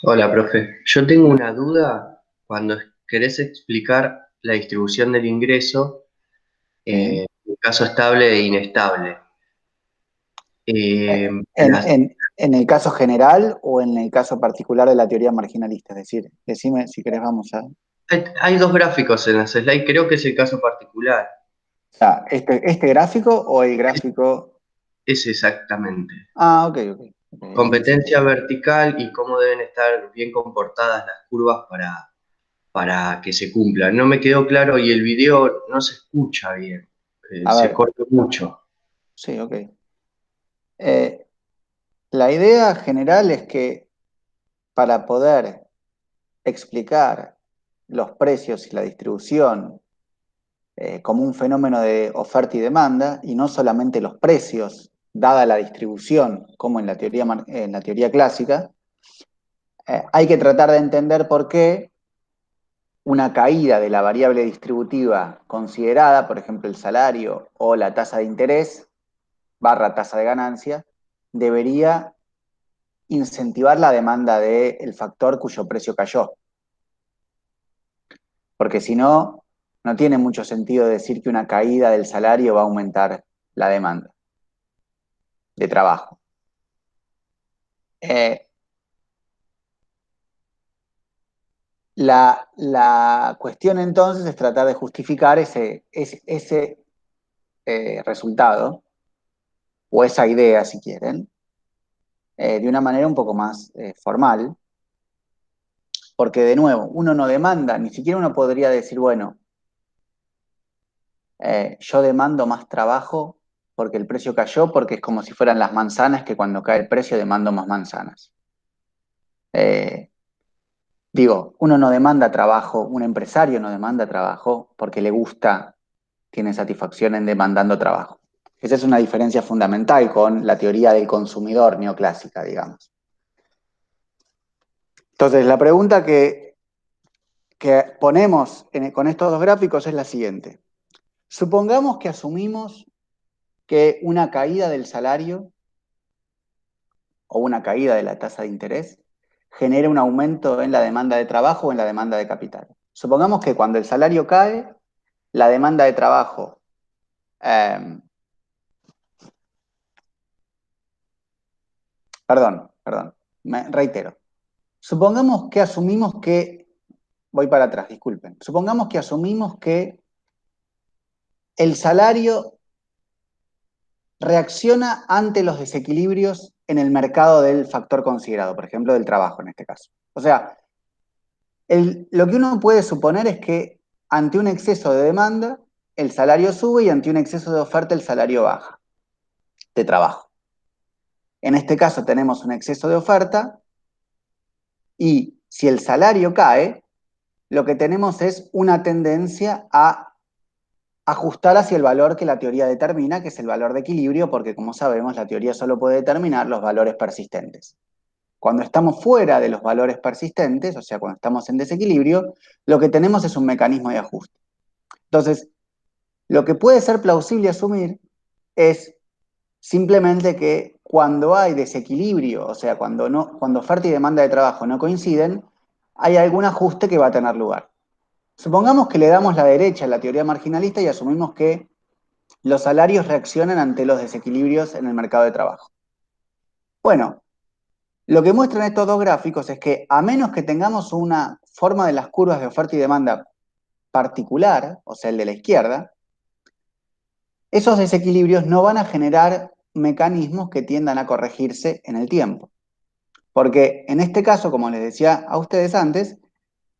Hola, profe. Yo tengo una duda cuando querés explicar la distribución del ingreso ¿Sí? en caso estable e inestable. Eh, Eh, En, las- en- en el caso general o en el caso particular de la teoría marginalista, es decir, decime si querés vamos a... O hay dos gráficos en las slides, creo que es el caso particular. sea, este gráfico o el gráfico... Es exactamente. Ah, ok, ok. Ok, en ese Competencia sentido. vertical y cómo deben estar bien comportadas las curvas para que se cumplan. No me quedó claro y el video no se escucha bien, A se ver, corta mucho. sí, ok. Eh, la idea general es que para poder explicar los precios y la distribución como un fenómeno de oferta y demanda, y no solamente los precios, dada la distribución, como en en la teoría clásica, hay que tratar de entender por qué una caída de la variable distributiva considerada, por ejemplo el salario o la tasa de interés, barra tasa de ganancia, debería incentivar la demanda del factor cuyo precio cayó. Porque si no, no tiene mucho sentido decir que una caída del salario va a aumentar la demanda de trabajo. Eh, la cuestión entonces es tratar de justificar ese resultado, o esa idea, si quieren, de una manera un poco más formal, porque de nuevo, uno no demanda, ni siquiera uno podría decir, bueno, yo demando más trabajo porque el precio cayó, porque es como si fueran las manzanas que cuando cae el precio demando más manzanas. Eh, Digo, uno no demanda trabajo, un empresario no demanda trabajo porque le gusta, tiene satisfacción en demandando trabajo. Esa es una diferencia fundamental con la teoría del consumidor neoclásica, digamos. Entonces, la pregunta que ponemos con estos dos gráficos es la siguiente. Supongamos que asumimos que una caída del salario o una caída de la tasa de interés genera un aumento en la demanda de trabajo o en la demanda de capital. Supongamos que cuando el salario cae, la demanda de trabajo, eh, perdón, me reitero. Supongamos que asumimos que, voy para atrás, disculpen, supongamos que asumimos que el salario reacciona ante los desequilibrios en el mercado del factor considerado, por ejemplo, del trabajo en este caso. O sea, lo que uno puede suponer es que ante un exceso de demanda, el salario sube y ante un exceso de oferta, el salario baja de trabajo. En este caso tenemos un exceso de oferta y si el salario cae, lo que tenemos es una tendencia a ajustar hacia el valor que la teoría determina, que es el valor de equilibrio, porque como sabemos, la teoría solo puede determinar los valores persistentes. Cuando estamos fuera de los valores persistentes, o sea, cuando estamos en desequilibrio, lo que tenemos es un mecanismo de ajuste. Entonces, lo que puede ser plausible asumir es simplemente que cuando hay desequilibrio, o sea, cuando oferta y demanda de trabajo no coinciden, hay algún ajuste que va a tener lugar. Supongamos que le damos la derecha a la teoría marginalista y asumimos que los salarios reaccionan ante los desequilibrios en el mercado de trabajo. Bueno, lo que muestran estos dos gráficos es que a menos que tengamos una forma de las curvas de oferta y demanda particular, o sea, el de la izquierda, esos desequilibrios no van a generar mecanismos que tiendan a corregirse en el tiempo. Porque en este caso, como les decía a ustedes antes,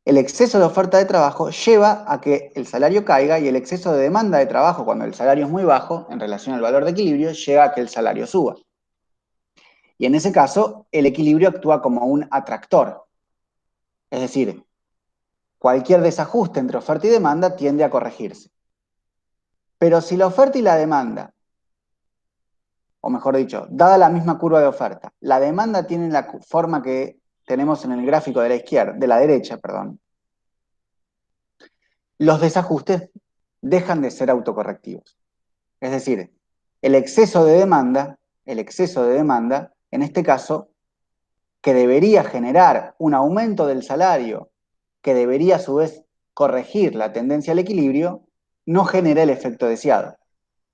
el exceso de oferta de trabajo lleva a que el salario caiga y el exceso de demanda de trabajo, cuando el salario es muy bajo en relación al valor de equilibrio, llega a que el salario suba. Y en ese caso, el equilibrio actúa como un atractor. Es decir, cualquier desajuste entre oferta y demanda tiende a corregirse. Pero si la oferta y la demanda, o mejor dicho, dada la misma curva de oferta, la demanda tiene la forma que tenemos en el gráfico de la izquierda, de la derecha, perdón, los desajustes dejan de ser autocorrectivos. Es decir, el exceso de demanda, en este caso, que debería generar un aumento del salario, que debería a su vez corregir la tendencia al equilibrio, no genera el efecto deseado.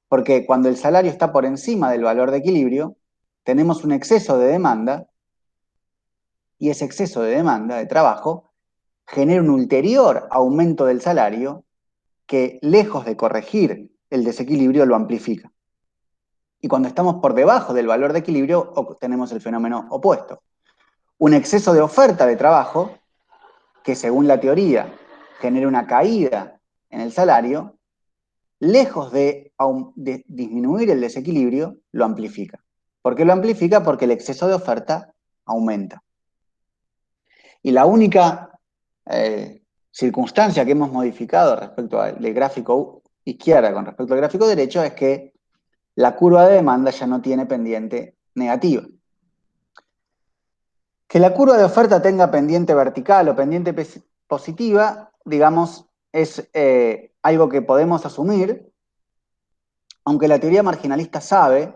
Porque cuando el salario está por encima del valor de equilibrio, tenemos un exceso de demanda y ese exceso de demanda de trabajo genera un ulterior aumento del salario que, lejos de corregir el desequilibrio, lo amplifica. Y cuando estamos por debajo del valor de equilibrio, tenemos el fenómeno opuesto. Un exceso de oferta de trabajo que, según la teoría, genera una caída en el salario, lejos de disminuir el desequilibrio, lo amplifica. ¿Por qué lo amplifica? Porque el exceso de oferta aumenta. Y la única circunstancia que hemos modificado respecto del gráfico izquierda con respecto al gráfico derecho es que la curva de demanda ya no tiene pendiente negativa. Que la curva de oferta tenga pendiente vertical o pendiente positiva, digamos, es algo que podemos asumir, aunque la teoría marginalista sabe,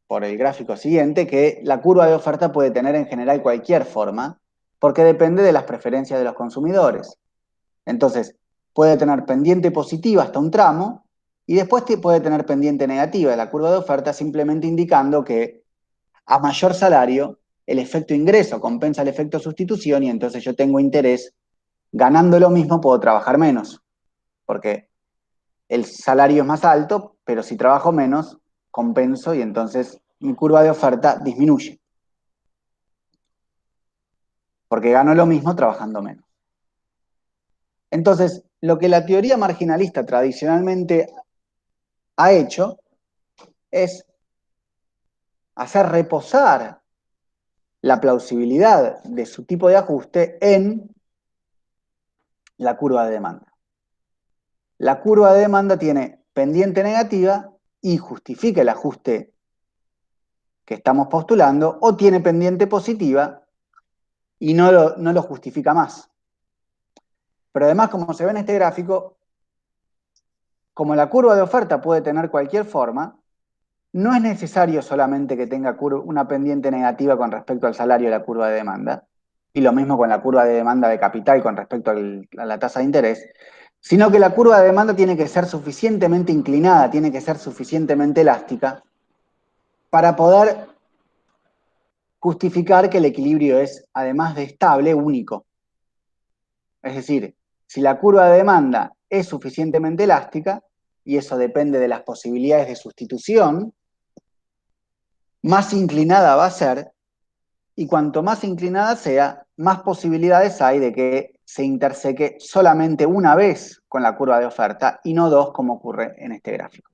por el gráfico siguiente, que la curva de oferta puede tener en general cualquier forma, porque depende de las preferencias de los consumidores. Entonces, puede tener pendiente positiva hasta un tramo, y después puede tener pendiente negativa de la curva de oferta, simplemente indicando que a mayor salario, el efecto ingreso compensa el efecto sustitución, y entonces yo tengo interés, ganando lo mismo puedo trabajar menos, porque el salario es más alto, pero si trabajo menos, compenso y entonces mi curva de oferta disminuye, porque gano lo mismo trabajando menos. Entonces, lo que la teoría marginalista tradicionalmente ha hecho es hacer reposar la plausibilidad de su tipo de ajuste en la curva de demanda. La curva de demanda tiene pendiente negativa y justifica el ajuste que estamos postulando, o tiene pendiente positiva y no lo justifica más. Pero además, como se ve en este gráfico, como la curva de oferta puede tener cualquier forma, no es necesario solamente que tenga una pendiente negativa con respecto al salario de la curva de demanda, y lo mismo con la curva de demanda de capital con respecto a la tasa de interés, sino que la curva de demanda tiene que ser suficientemente inclinada, tiene que ser suficientemente elástica para poder justificar que el equilibrio es, además de estable, único. Es decir, si la curva de demanda es suficientemente elástica, y eso depende de las posibilidades de sustitución, más inclinada va a ser, y cuanto más inclinada sea, más posibilidades hay de que se interseque solamente una vez con la curva de oferta y no dos, como ocurre en este gráfico.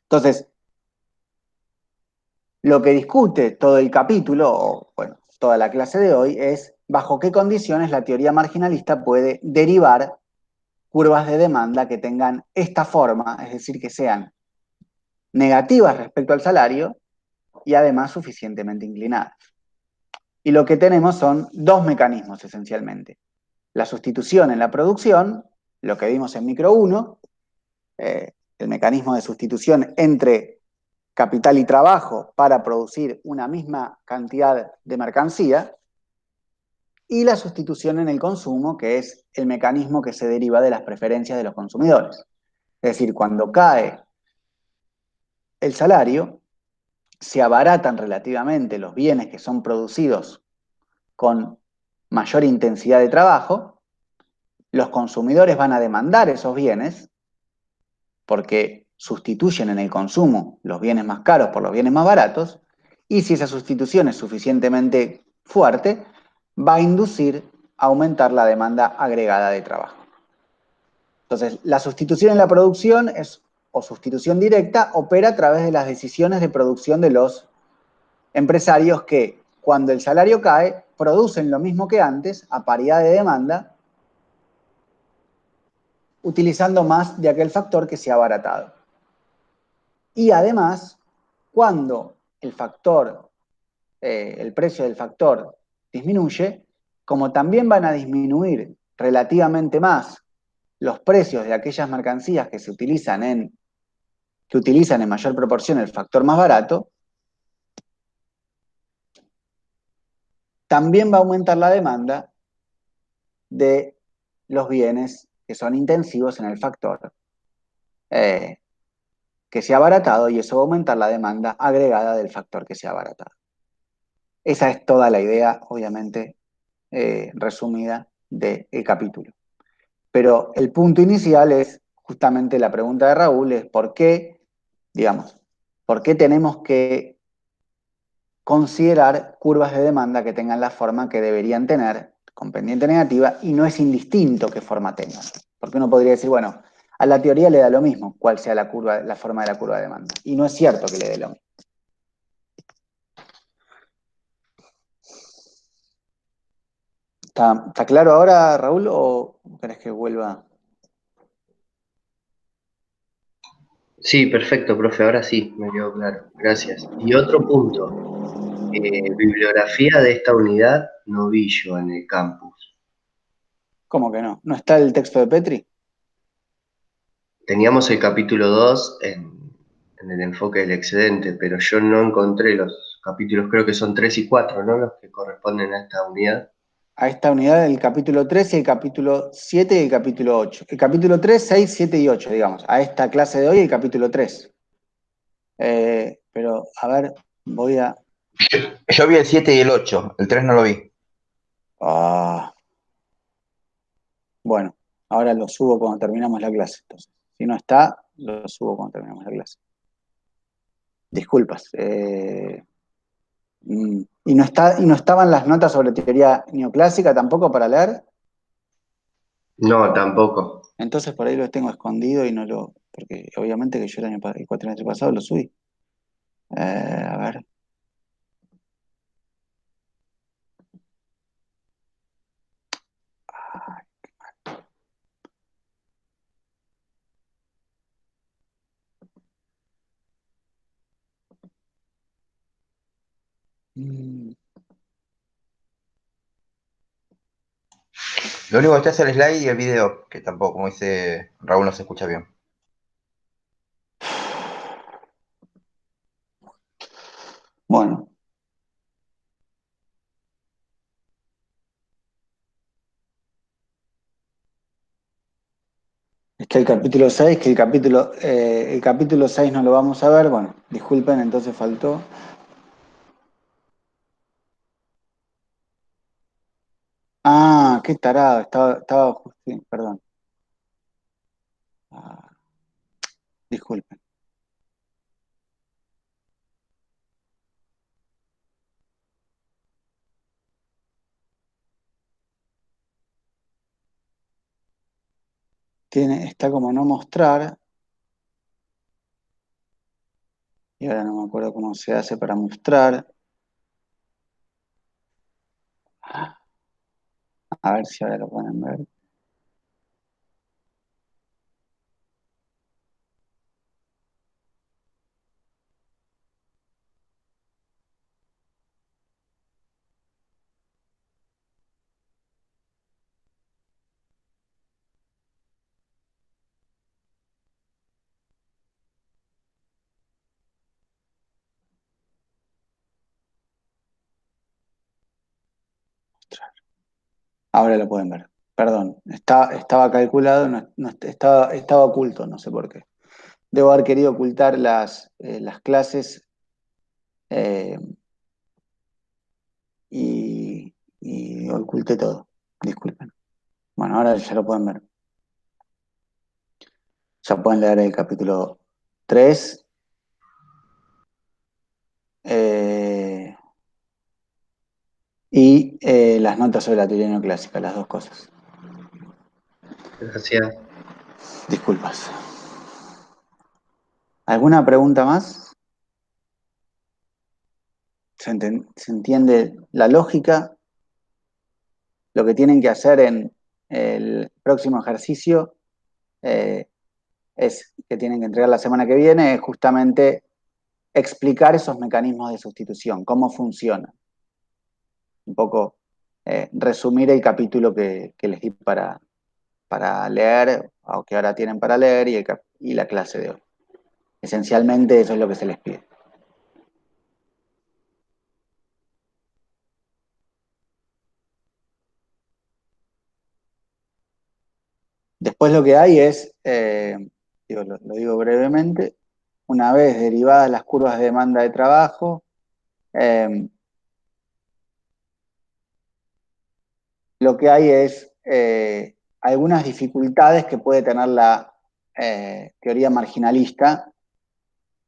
Entonces, lo que discute todo el capítulo, o bueno, toda la clase de hoy, es bajo qué condiciones la teoría marginalista puede derivar curvas de demanda que tengan esta forma, es decir, que sean negativas respecto al salario y además suficientemente inclinadas. Y lo que tenemos son dos mecanismos esencialmente. La sustitución en la producción, lo que vimos en micro 1, el mecanismo de sustitución entre capital y trabajo para producir una misma cantidad de mercancía, y la sustitución en el consumo, que es el mecanismo que se deriva de las preferencias de los consumidores. Es decir, cuando cae el salario, se abaratan relativamente los bienes que son producidos con mayor intensidad de trabajo, los consumidores van a demandar esos bienes porque sustituyen en el consumo los bienes más caros por los bienes más baratos, y si esa sustitución es suficientemente fuerte, va a inducir a aumentar la demanda agregada de trabajo. Entonces, la sustitución en la producción o sustitución directa opera a través de las decisiones de producción de los empresarios que, cuando el salario cae, producen lo mismo que antes, a paridad de demanda, utilizando más de aquel factor que se ha abaratado. Y además, cuando el precio del factor disminuye, como también van a disminuir relativamente más los precios de aquellas mercancías que utilizan en mayor proporción el factor más barato, también va a aumentar la demanda de los bienes que son intensivos en el factor, eh, que se ha abaratado, y eso va a aumentar la demanda agregada del factor que se ha abaratado. Esa es toda la idea, obviamente, resumida del capítulo. Pero el punto inicial es justamente la pregunta de Raúl, es por qué, digamos, por qué tenemos que considerar curvas de demanda que tengan la forma que deberían tener, con pendiente negativa, y no es indistinto qué forma tengan. Porque uno podría decir, bueno, a la teoría le da lo mismo cuál sea la curva, la forma de la curva de demanda. Y no es cierto que le dé lo mismo. ¿Está claro ahora, Raúl, o querés que vuelva? Sí, perfecto, profe, ahora sí, me quedó claro. Gracias. Y otro punto, bibliografía de esta unidad no vi yo en el campus. ¿Cómo que no? ¿No está el texto de Petri? Teníamos el capítulo 2 en el enfoque del excedente, pero yo no encontré los capítulos, creo que son 3 y 4, ¿no? Los que corresponden a esta unidad. A esta unidad el capítulo 3 y el capítulo 7 y el capítulo 8. El capítulo 3, 6, 7 y 8, digamos. A esta clase de hoy el capítulo 3. Pero, a ver, voy a... Yo vi el 7 y el 8, el 3 no lo vi. Ah, bueno, ahora lo subo cuando terminamos la clase. Entonces, si no está, lo subo cuando terminamos la clase. Disculpas. Y no estaban las notas sobre teoría neoclásica tampoco para leer. No, tampoco. Entonces por ahí lo tengo escondido y no lo... Porque obviamente que yo el cuatrimestre pasado lo subí. A ver. Mm, Lo único que está es el slide y el video, que tampoco, como dice Raúl, no se escucha bien. Bueno, es que el capítulo 6 no lo vamos a ver. Bueno, disculpen, entonces faltó. Ah, qué tarado, estaba justo, sí, perdón. Ah, disculpen. Está como no mostrar, y ahora no me acuerdo cómo se hace para mostrar. A ver si ahora lo pueden ver. Ahora lo pueden ver. Perdón, estaba calculado, estaba oculto, no sé por qué. Debo haber querido ocultar las clases, eh, y oculté todo. Disculpen. Bueno, ahora ya lo pueden ver. Ya pueden leer el capítulo 3 y las notas sobre la teoría neoclásica, las dos cosas. Gracias. Disculpas. ¿Alguna pregunta más? ¿Se entiende la lógica? Lo que tienen que hacer en el próximo ejercicio, eh, es que tienen que entregar la semana que viene, es justamente explicar esos mecanismos de sustitución, cómo funcionan. Un poco resumir el capítulo que les di para leer, o que ahora tienen para leer, y la clase de hoy. Esencialmente eso es lo que se les pide. Después lo que hay es, lo digo brevemente, una vez derivadas las curvas de demanda de trabajo, lo que hay es algunas dificultades que puede tener la teoría marginalista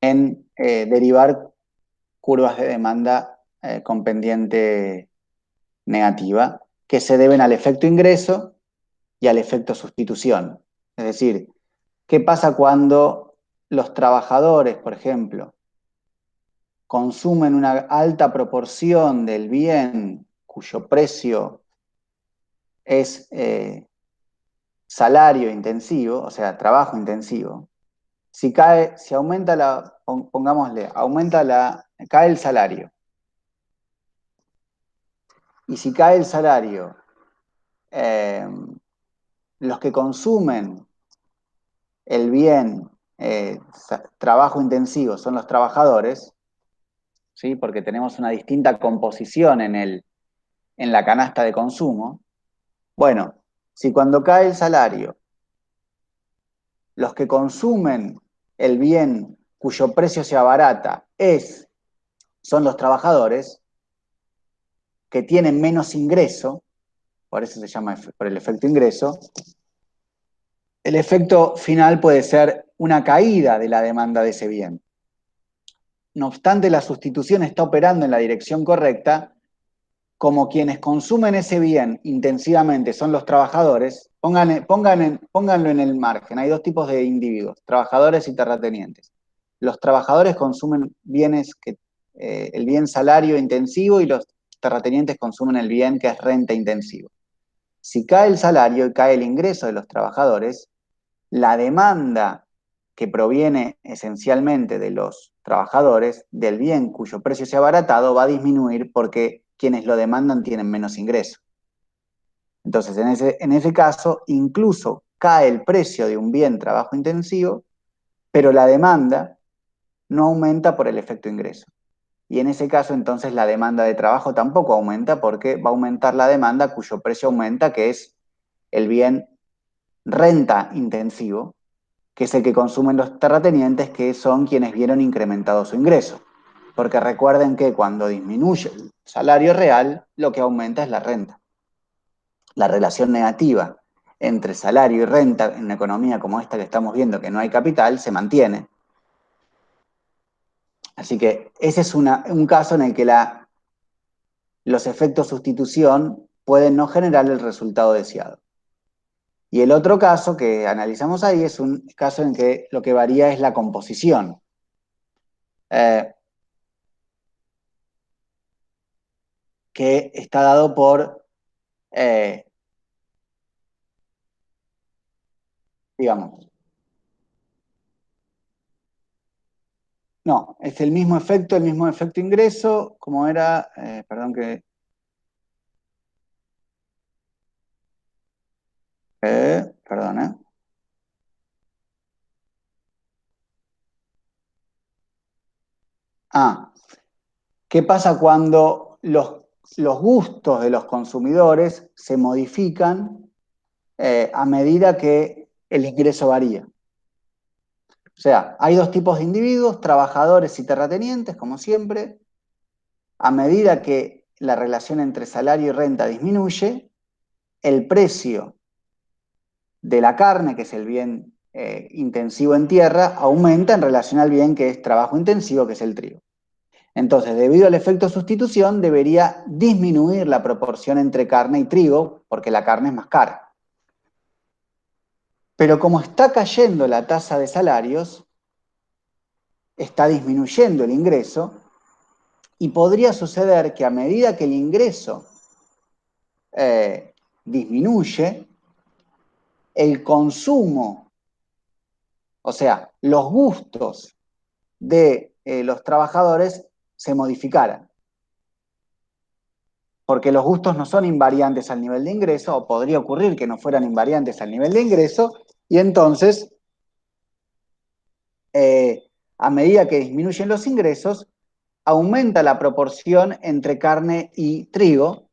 en derivar curvas de demanda con pendiente negativa, que se deben al efecto ingreso y al efecto sustitución. Es decir, ¿qué pasa cuando los trabajadores, por ejemplo, consumen una alta proporción del bien cuyo precio es salario intensivo, o sea, trabajo intensivo? Si aumenta pongámosle, cae el salario. Y si cae el salario, los que consumen el bien trabajo intensivo son los trabajadores, ¿sí? Porque tenemos una distinta composición en la canasta de consumo. Bueno, si cuando cae el salario, los que consumen el bien cuyo precio se abarata son los trabajadores, que tienen menos ingreso, por eso se llama por el efecto ingreso, el efecto final puede ser una caída de la demanda de ese bien. No obstante, la sustitución está operando en la dirección correcta. Como quienes consumen ese bien intensivamente son los trabajadores, pónganlo en el margen. Hay dos tipos de individuos, trabajadores y terratenientes. Los trabajadores consumen el bien salario intensivo, y los terratenientes consumen el bien que es renta intensivo. Si cae el salario y cae el ingreso de los trabajadores, la demanda que proviene esencialmente de los trabajadores, del bien cuyo precio se ha abaratado, va a disminuir porque quienes lo demandan tienen menos ingreso. Entonces, en ese caso, incluso cae el precio de un bien trabajo intensivo, pero la demanda no aumenta por el efecto ingreso. Y en ese caso, entonces, la demanda de trabajo tampoco aumenta, porque va a aumentar la demanda cuyo precio aumenta, que es el bien renta intensivo, que es el que consumen los terratenientes, que son quienes vieron incrementado su ingreso. Porque recuerden que cuando disminuye el salario real, lo que aumenta es la renta. La relación negativa entre salario y renta en una economía como esta que estamos viendo, que no hay capital, se mantiene. Así que ese es un caso en el que los efectos sustitución pueden no generar el resultado deseado. Y el otro caso que analizamos ahí es un caso en que lo que varía es la composición. Que está dado por, digamos, no, es el mismo efecto ingreso, como era, perdón que, perdón, ¿qué pasa cuando los gustos de los consumidores se modifican a medida que el ingreso varía? O sea, hay dos tipos de individuos, trabajadores y terratenientes, como siempre. A medida que la relación entre salario y renta disminuye, el precio de la carne, que es el bien intensivo en tierra, aumenta en relación al bien que es trabajo intensivo, que es el trigo. Entonces, debido al efecto sustitución, debería disminuir la proporción entre carne y trigo, porque la carne es más cara. Pero como está cayendo la tasa de salarios, está disminuyendo el ingreso, y podría suceder que a medida que el ingreso disminuye, el consumo, o sea, los gustos de los trabajadores se modificaran. Porque los gustos no son invariantes al nivel de ingreso, o podría ocurrir que no fueran invariantes al nivel de ingreso, y entonces, a medida que disminuyen los ingresos, aumenta la proporción entre carne y trigo.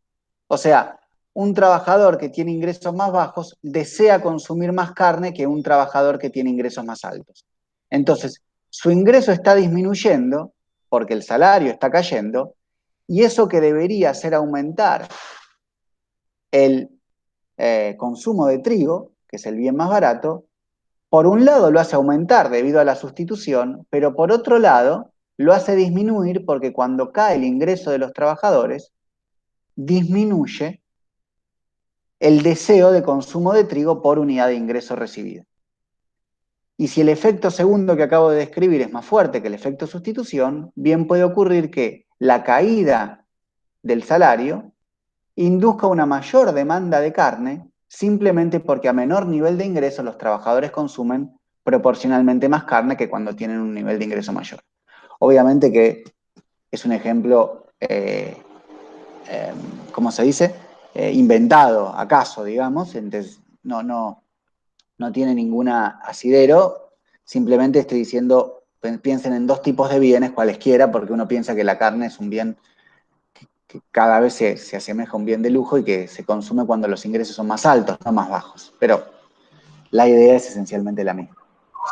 O sea, un trabajador que tiene ingresos más bajos desea consumir más carne que un trabajador que tiene ingresos más altos. Entonces, su ingreso está disminuyendo porque el salario está cayendo, y eso que debería hacer aumentar el consumo de trigo, que es el bien más barato, por un lado lo hace aumentar debido a la sustitución, pero por otro lado lo hace disminuir porque cuando cae el ingreso de los trabajadores, disminuye el deseo de consumo de trigo por unidad de ingreso recibida. Y si el efecto segundo que acabo de describir es más fuerte que el efecto sustitución, bien puede ocurrir que la caída del salario induzca una mayor demanda de carne simplemente porque a menor nivel de ingreso los trabajadores consumen proporcionalmente más carne que cuando tienen un nivel de ingreso mayor. Obviamente que es un ejemplo, ¿cómo se dice? Inventado, acaso, digamos, entonces no tiene ninguna asidero, simplemente estoy diciendo, piensen en dos tipos de bienes, cualesquiera, porque uno piensa que la carne es un bien que cada vez se asemeja a un bien de lujo y que se consume cuando los ingresos son más altos, no más bajos. Pero la idea es esencialmente la misma.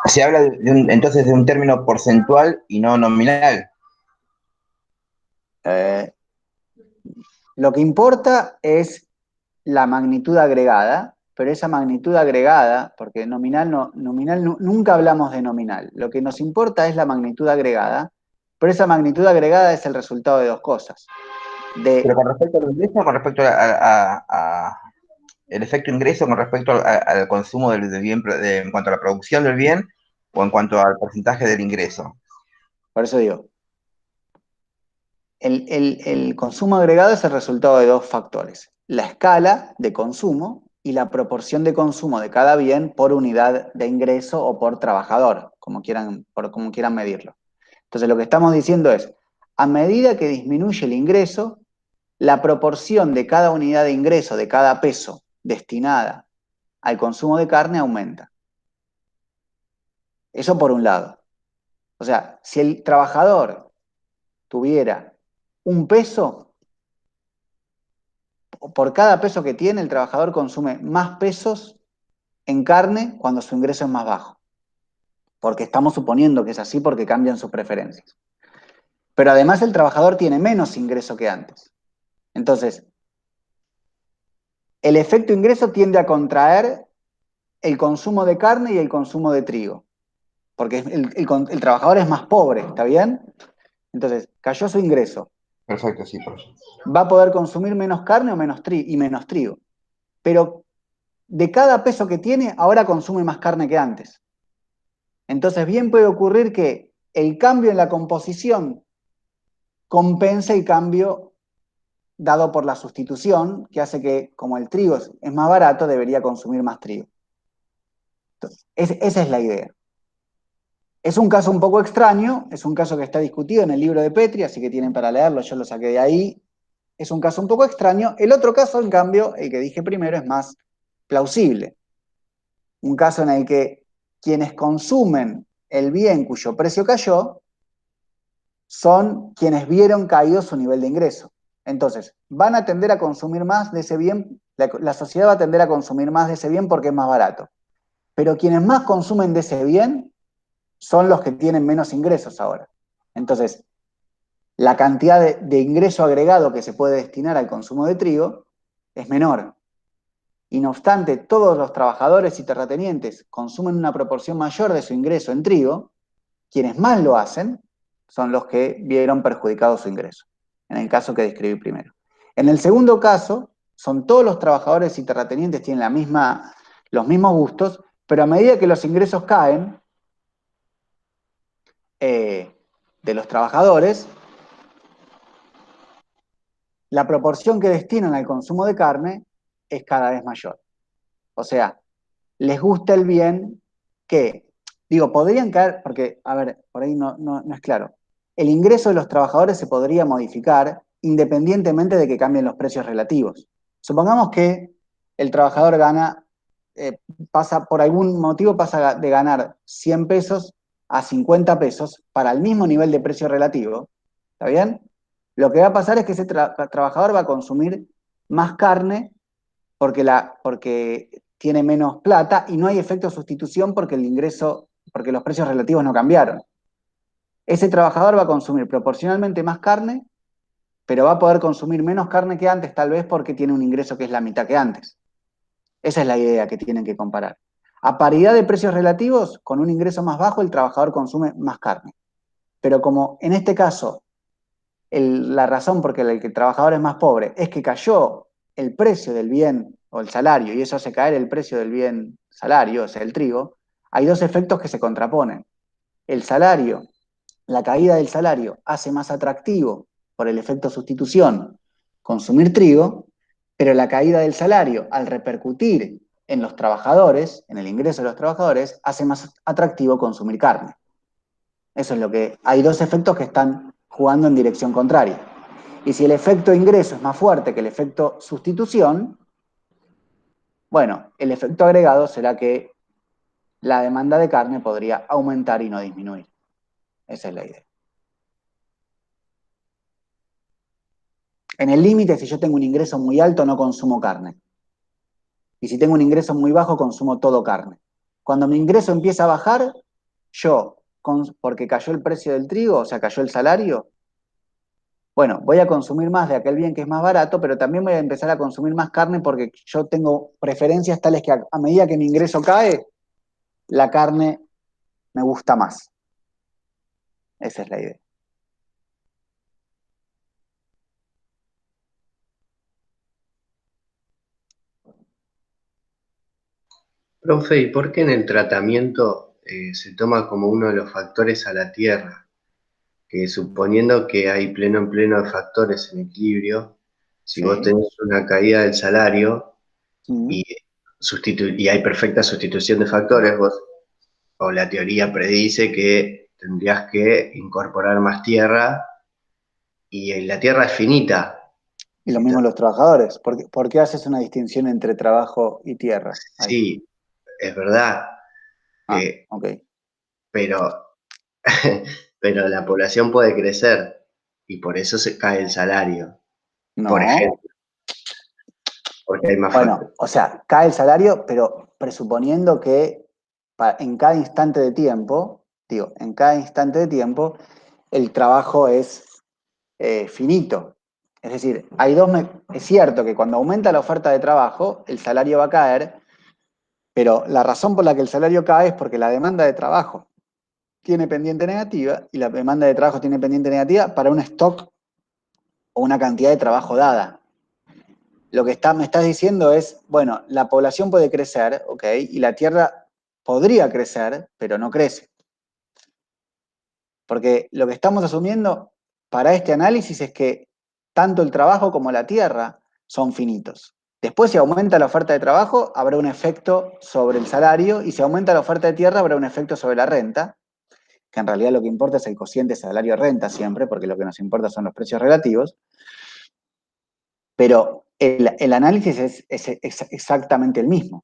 Se habla entonces de un término porcentual y no nominal. Lo que importa es la magnitud agregada, pero esa magnitud agregada, porque nunca hablamos de nominal, lo que nos importa es la magnitud agregada, pero esa magnitud agregada es el resultado de dos cosas. Pero con respecto al ingreso, con respecto el efecto ingreso, con respecto al consumo del bien, en cuanto a la producción del bien, o en cuanto al porcentaje del ingreso. Por eso digo, el consumo agregado es el resultado de dos factores: la escala de consumo y la proporción de consumo de cada bien por unidad de ingreso o por trabajador, como quieran medirlo. Entonces, lo que estamos diciendo es, a medida que disminuye el ingreso, la proporción de cada unidad de ingreso, de cada peso destinada al consumo de carne aumenta. Eso por un lado. O sea, si el trabajador tuviera un peso, por cada peso que tiene, el trabajador consume más pesos en carne cuando su ingreso es más bajo. Porque estamos suponiendo que es así porque cambian sus preferencias. Pero además el trabajador tiene menos ingreso que antes. Entonces, el efecto ingreso tiende a contraer el consumo de carne y el consumo de trigo. Porque el trabajador es más pobre, ¿está bien? Entonces, cayó su ingreso. Perfecto, sí, por eso. Va a poder consumir menos carne o menos trigo. Pero de cada peso que tiene, ahora consume más carne que antes. Entonces, bien puede ocurrir que el cambio en la composición compensa el cambio dado por la sustitución, que hace que, como el trigo es más barato, debería consumir más trigo. Entonces, esa es la idea. Es un caso un poco extraño, es un caso que está discutido en el libro de Petri, así que tienen para leerlo, yo lo saqué de ahí. Es un caso un poco extraño. El otro caso, en cambio, el que dije primero, es más plausible. Un caso en el que quienes consumen el bien cuyo precio cayó son quienes vieron caído su nivel de ingreso. Entonces, van a tender a consumir más de ese bien, la sociedad va a tender a consumir más de ese bien porque es más barato. Pero quienes más consumen de ese bien son los que tienen menos ingresos ahora. Entonces, la cantidad de ingreso agregado que se puede destinar al consumo de trigo es menor. Y no obstante, todos los trabajadores y terratenientes consumen una proporción mayor de su ingreso en trigo, quienes más lo hacen son los que vieron perjudicado su ingreso, en el caso que describí primero. En el segundo caso, son todos los trabajadores y terratenientes tienen los mismos gustos, pero a medida que los ingresos caen de los trabajadores, la proporción que destinan al consumo de carne es cada vez mayor. O sea, les gusta el bien que, podrían caer, porque, a ver, por ahí no es claro. El ingreso de los trabajadores se podría modificar independientemente de que cambien los precios relativos. Supongamos que el trabajador por algún motivo pasa de ganar 100 pesos a 50 pesos para el mismo nivel de precio relativo, ¿está bien? Lo que va a pasar es que ese trabajador va a consumir más carne porque tiene menos plata y no hay efecto sustitución porque el ingreso, porque los precios relativos no cambiaron. Ese trabajador va a consumir proporcionalmente más carne, pero va a poder consumir menos carne que antes, tal vez porque tiene un ingreso que es la mitad que antes. Esa es la idea que tienen que comparar. A paridad de precios relativos, con un ingreso más bajo, el trabajador consume más carne. Pero como en este caso, la razón por la que el trabajador es más pobre es que cayó el precio del bien o el salario, y eso hace caer el precio del bien salario, o sea, el trigo, hay dos efectos que se contraponen. El salario, la caída del salario hace más atractivo por el efecto sustitución consumir trigo, pero la caída del salario al repercutir en los trabajadores, en el ingreso de los trabajadores, hace más atractivo consumir carne. Eso es lo que... Hay dos efectos que están jugando en dirección contraria. Y si el efecto ingreso es más fuerte que el efecto sustitución, bueno, el efecto agregado será que la demanda de carne podría aumentar y no disminuir. Esa es la idea. En el límite, si yo tengo un ingreso muy alto, no consumo carne. Y si tengo un ingreso muy bajo, consumo todo carne. Cuando mi ingreso empieza a bajar, yo, porque cayó el precio del trigo, o sea, cayó el salario, bueno, voy a consumir más de aquel bien que es más barato, pero también voy a empezar a consumir más carne porque yo tengo preferencias tales que a medida que mi ingreso cae, la carne me gusta más. Esa es la idea. Profe, ¿y por qué en el tratamiento se toma como uno de los factores a la tierra? Que suponiendo que hay pleno en pleno de factores en equilibrio, si vos Sí. tenés una caída del salario Mm. y, y hay perfecta sustitución de factores, vos, o la teoría predice que tendrías que incorporar más tierra y la tierra es finita. Y lo Si mismo está- los trabajadores. ¿Por qué haces una distinción entre trabajo y tierra ahí? sí, es verdad, Ah, eh, ok. pero, pero la población puede crecer y por eso se cae el salario, por No. ejemplo, porque hay más Bueno, factores. o sea, cae el salario, pero presuponiendo que en cada instante de tiempo, digo, en cada instante de tiempo, el trabajo es finito. Es decir, es cierto que cuando aumenta la oferta de trabajo, el salario va a caer, pero la razón por la que el salario cae es porque la demanda de trabajo tiene pendiente negativa y la demanda de trabajo tiene pendiente negativa para un stock o una cantidad de trabajo dada. Lo que me estás diciendo es, bueno, la población puede crecer, ok, y la Tierra podría crecer, pero no crece. Porque lo que estamos asumiendo para este análisis es que tanto el trabajo como la Tierra son finitos. Después, si aumenta la oferta de trabajo, habrá un efecto sobre el salario, y si aumenta la oferta de tierra, habrá un efecto sobre la renta, que en realidad lo que importa es el cociente salario-renta siempre, porque lo que nos importa son los precios relativos. Pero el análisis es exactamente el mismo.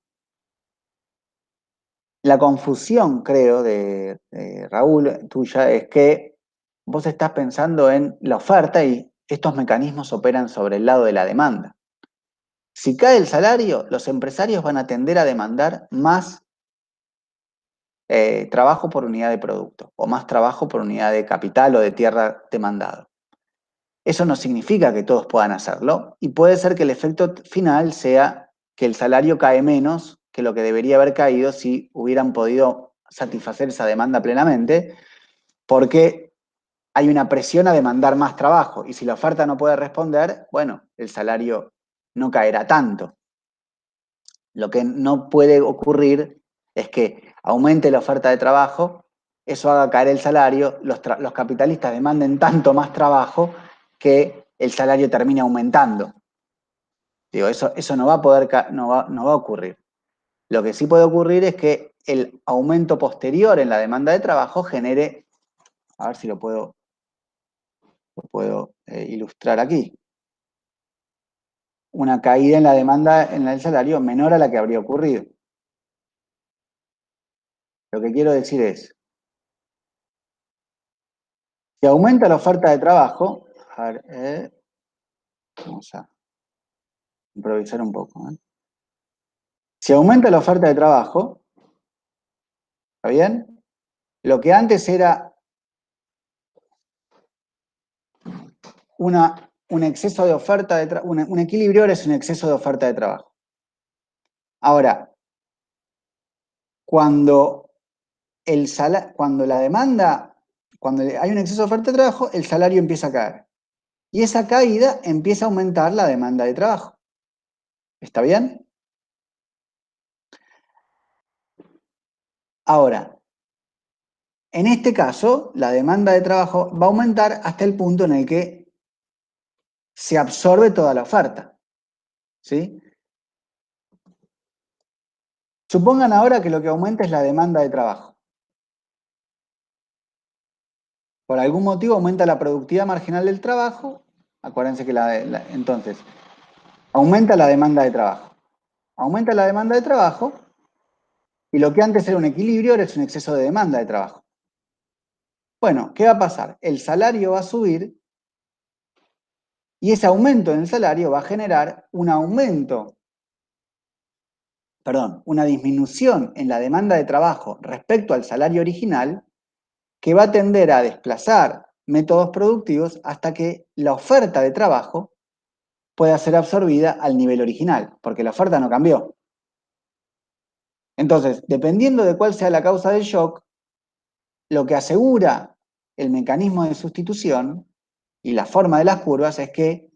La confusión, creo, de Raúl, tuya, es que vos estás pensando en la oferta y estos mecanismos operan sobre el lado de la demanda. Si cae el salario, los empresarios van a tender a demandar más trabajo por unidad de producto o más trabajo por unidad de capital o de tierra demandado. Eso no significa que todos puedan hacerlo y puede ser que el efecto final sea que el salario cae menos que lo que debería haber caído si hubieran podido satisfacer esa demanda plenamente, porque hay una presión a demandar más trabajo y si la oferta no puede responder, bueno, el salario no caerá tanto. Lo que no puede ocurrir es que aumente la oferta de trabajo, eso haga caer el salario, los capitalistas demanden tanto más trabajo que el salario termine aumentando. Digo, eso no va a poder, no va a ocurrir. Lo que sí puede ocurrir es que el aumento posterior en la demanda de trabajo genere, a ver si lo puedo ilustrar aquí, una caída en la demanda en el salario menor a la que habría ocurrido. Lo que quiero decir es, si aumenta la oferta de trabajo, a ver, vamos a improvisar un poco, ¿eh? Si aumenta la oferta de trabajo, ¿está bien? Lo que antes era un exceso de oferta de un equilibrio, ahora es un exceso de oferta de trabajo. Ahora, cuando cuando hay un exceso de oferta de trabajo, el salario empieza a caer. Y esa caída empieza a aumentar la demanda de trabajo. ¿Está bien? Ahora, en este caso, la demanda de trabajo va a aumentar hasta el punto en el que se absorbe toda la oferta. ¿Sí? Supongan ahora que lo que aumenta es la demanda de trabajo. Por algún motivo aumenta la productividad marginal del trabajo. Acuérdense que entonces, aumenta la demanda de trabajo. Aumenta la demanda de trabajo y lo que antes era un equilibrio ahora es un exceso de demanda de trabajo. Bueno, ¿qué va a pasar? El salario va a subir y ese aumento en el salario va a generar una disminución en la demanda de trabajo respecto al salario original que va a tender a desplazar métodos productivos hasta que la oferta de trabajo pueda ser absorbida al nivel original, porque la oferta no cambió. Entonces, dependiendo de cuál sea la causa del shock, lo que asegura el mecanismo de sustitución y la forma de las curvas es que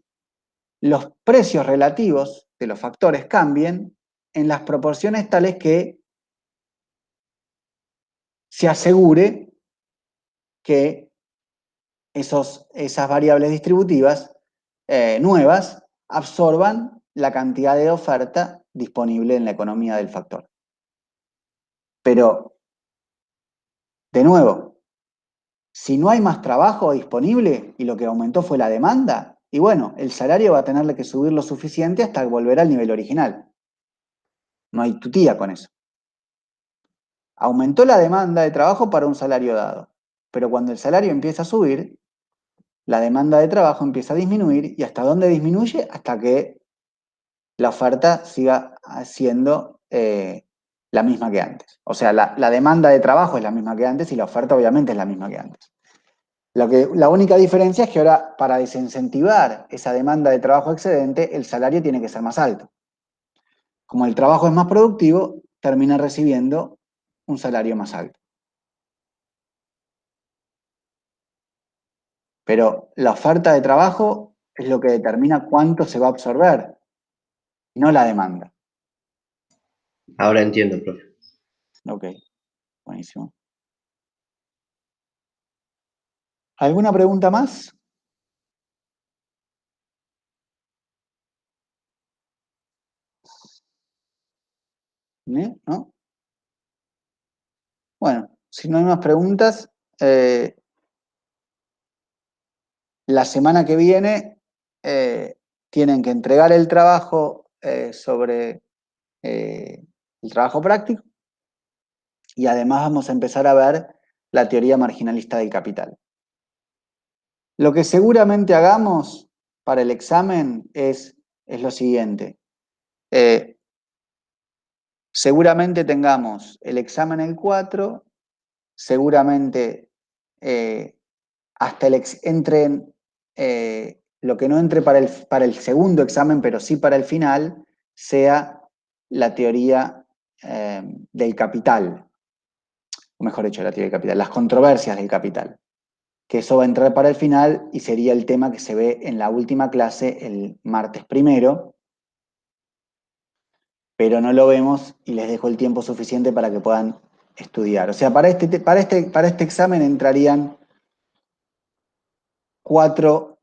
los precios relativos de los factores cambien en las proporciones tales que se asegure que esas variables distributivas nuevas absorban la cantidad de oferta disponible en la economía del factor. Pero, de nuevo, si no hay más trabajo disponible y lo que aumentó fue la demanda, y bueno, el salario va a tenerle que subir lo suficiente hasta volver al nivel original. No hay tutía con eso. Aumentó la demanda de trabajo para un salario dado, pero cuando el salario empieza a subir, la demanda de trabajo empieza a disminuir. ¿Y hasta dónde disminuye? Hasta que la oferta siga siendo la misma que antes. O sea, la demanda de trabajo es la misma que antes y la oferta obviamente es la misma que antes. La única diferencia es que ahora, para desincentivar esa demanda de trabajo excedente, el salario tiene que ser más alto. Como el trabajo es más productivo, termina recibiendo un salario más alto. Pero la oferta de trabajo es lo que determina cuánto se va a absorber, no la demanda. Ahora entiendo, profe. Ok, buenísimo. ¿Alguna pregunta más? ¿No? Bueno, si no hay más preguntas, la semana que viene tienen que entregar el trabajo sobre el trabajo práctico y además vamos a empezar a ver la teoría marginalista del capital. Lo que seguramente hagamos para el examen es lo siguiente. Seguramente tengamos el examen el 4, seguramente hasta entren lo que no entre para el segundo examen, pero sí para el final, sea la teoría del capital, o mejor dicho, la teoría del capital, las controversias del capital, que eso va a entrar para el final y sería el tema que se ve en la última clase el martes primero, pero no lo vemos y les dejo el tiempo suficiente para que puedan estudiar. O sea, para este examen entrarían 4